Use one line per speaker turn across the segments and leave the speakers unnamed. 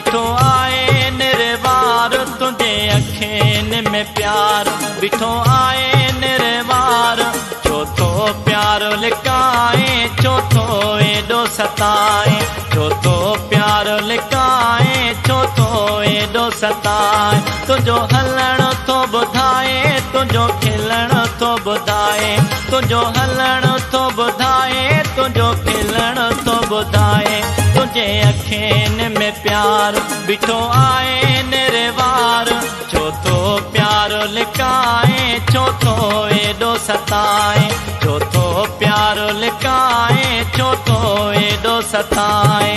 बिठो आए निर्वार तुझे अखेन में प्यार बिठो आए निर्वार चौथो प्यार लिकाए चौथो एडो सताए चौथो प्यार लिकाए चौथो एडो सताए तुझो हलण तो बुधाए तुझो खिलण तो बुधाए तुझो हलण तो बुधाए तुझो खिलण तो बुधाए तुझे अखेन में प्यार बिठो आए निर्वार चौथो प्यार लिकाए चौथो एडो सताए चौथो प्यार लिकाए चौथो एडो सताए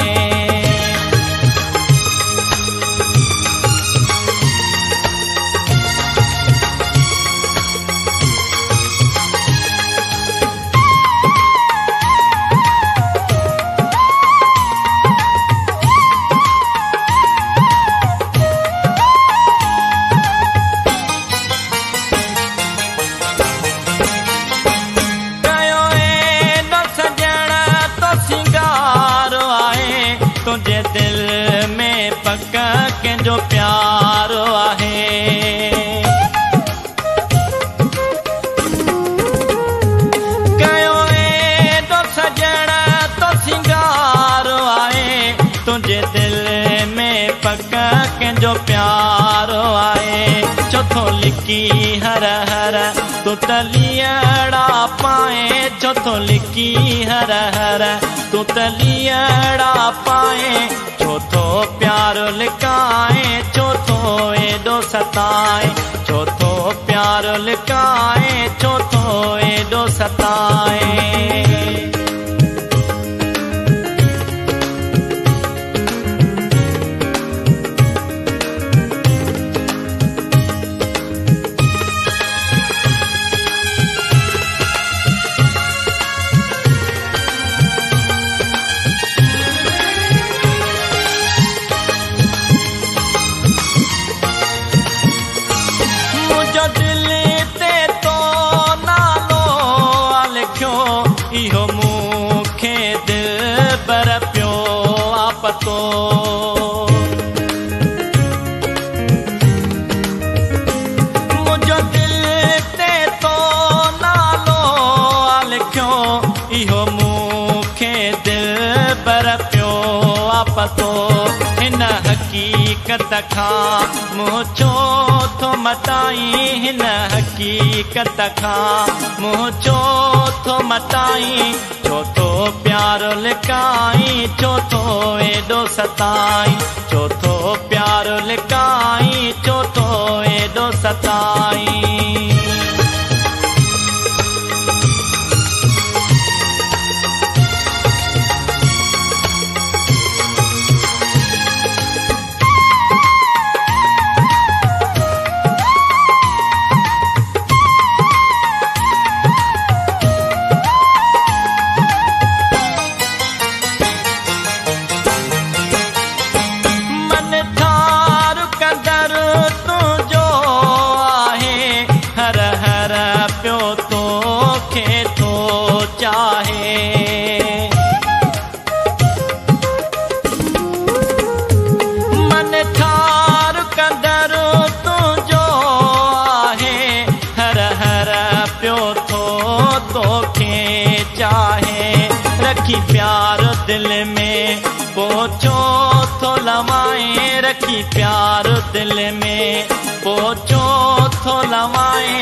तुझे दिल में पक्का के जो प्यार आहे कयो एडो सजण तो सिंगार आए तुझे दिल में पक्का के जो प्यार आए चौथो लिकी हर हर तू तलियड़ा पाए चौथो लिकी हर हर तू तलियड़ा पाए चौथो प्यार लिकाए चौथो एडो सताए चौथो प्यार लिकाए चौथो एडो सताए इहो मूंखे दिल पर पियो आपतो मुंहिंजो दिल ते तो नालो लिखियो इहो मूंखे दिल पर पियो आपतो हिन हक़ीक़त खां मुंहुं छो थो मटाई हिन हक़ीक़त खां मुंहुं छो थो मटाई चौथो प्यार लिकाई चौथो एडो सताई चौथो प्यार लिकाई चौथो एडो सताई मन ठार कंदर तुझो आहे हर हर पियो थो तोखे चाहे रखी प्यार दिल में पोचो थो लवाए रखी प्यार दिल में पोचो थो लवाए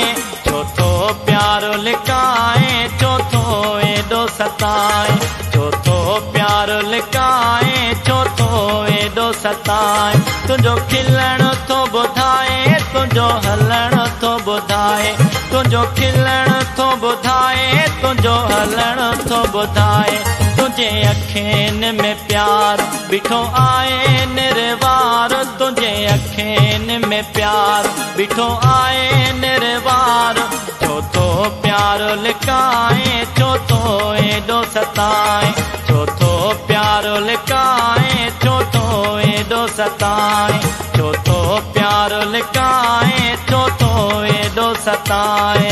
चौथो प्यार लिकाए चौथो एडो सताए चौथो प्यार लिकाए चौथो एडो सताए तुझो खिलण तो बुधाए तुझो हलण तो बुधाए तुझो खिलण तो बुधाए तुझो हलण तो बुधाए तुझे अखेन में प्यार बिठो आए निर्वार तुझे अखेन में प्यार बिठो आए निर्वार चौथो प्यार लिकाए चौथो एडो सताए चौथो प्यार लिकाए चौथो एडो सताए चौथो प्यार लिकाए चौथो एडो सताए